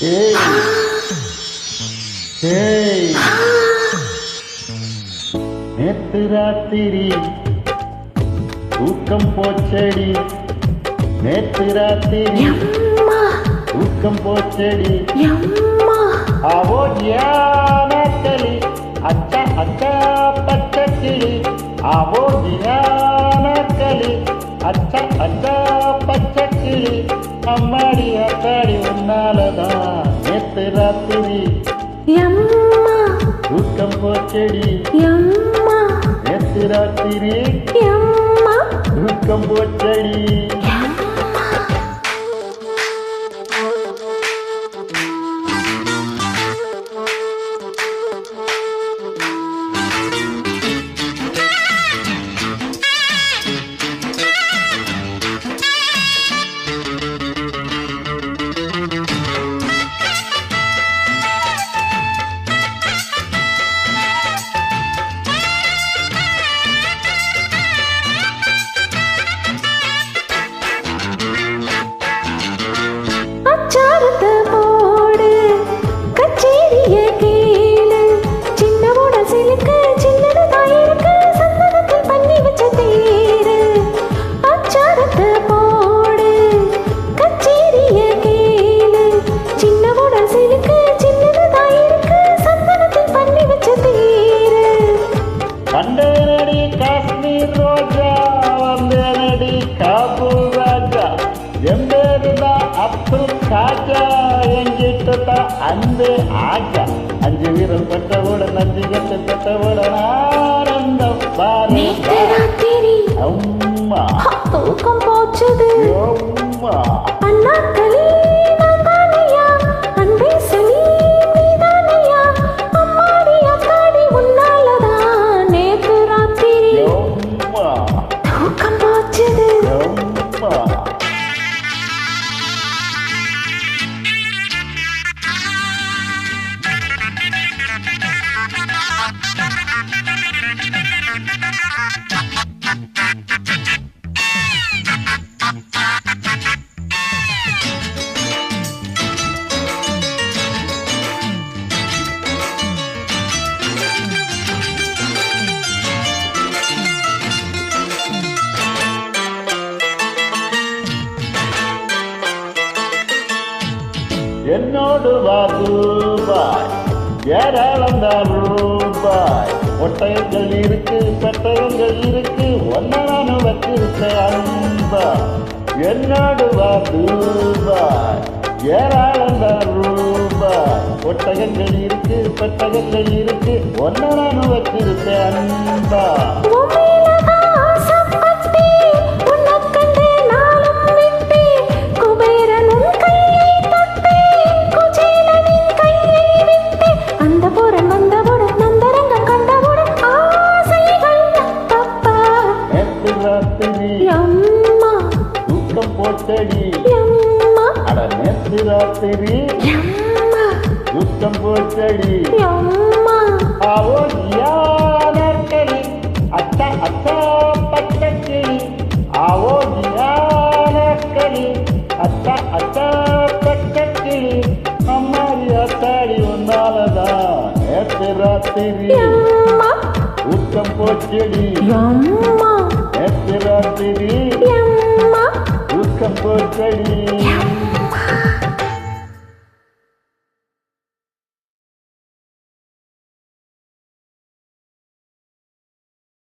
ஏய் ஏய் நேத்து ராத்திரி தூக்கம் போச்சடி, நேத்து ராத்திரி தூக்கம் போச்சடி. அவோ ஞானக்கலி அச்சா அச்சா பச்சக்கிளி, அவோ ஞானக்கலி அச்சா அச்சா பச்சக்கிளி. அம்மாடி அக்காடி உன்னாலதான் நேத்து ராத்திரி தூக்கம் போச்சடி, நேத்து ராத்திரி தூக்கம் போச்சடி. வந்தேனடி காஷ்மீர் ரோஜா, வந்தேனடி காபூல் ராஜா, எம்பேருதான் அப்துல் காஜா, எங்கிட்டதான் அன்பே ஆஜா. அஞ்சு வீரல் பட்டவுடன் அஞ்சு கட்டு பட்டவுடன் ஆனந்தம் பாரு. அம்மா தூக்கம் போச்சுது அம்மா அண்ணாக்களே என்னோடு வா ரூபாய், ஏராளம்தான் ரூபாய். ஒட்டகங்கள் இருக்கு, பெட்டகங்கள் இருக்கு, ஒன்ன நானும் வச்சிருக்கேன் அன்பா. என்னோடு வா ரூபாய், ஏராளம்தான் ரூபாய். ஒட்டகங்கள் இருக்கு, பெட்டகங்கள் இருக்கு, ஒன்ன நானும் வச்சிருக்கேன் அன்பா. தூக்கம் போச்சடி, அட நேத்து ராத்திரி தூக்கம் போச்சடி. அவோ ஞானக்கலி அச்சா அச்சா பச்சக்கிளி, அவோ ஞானக்கலி அச்சா அச்சா பச்சக்கிளி. அம்மாடி அத்தாடி உன்னாலதான் நேத்து ராத்திரி தூக்கம் போச்சடி, நேத்து ராத்திரி தூக்கம் போச்சடி.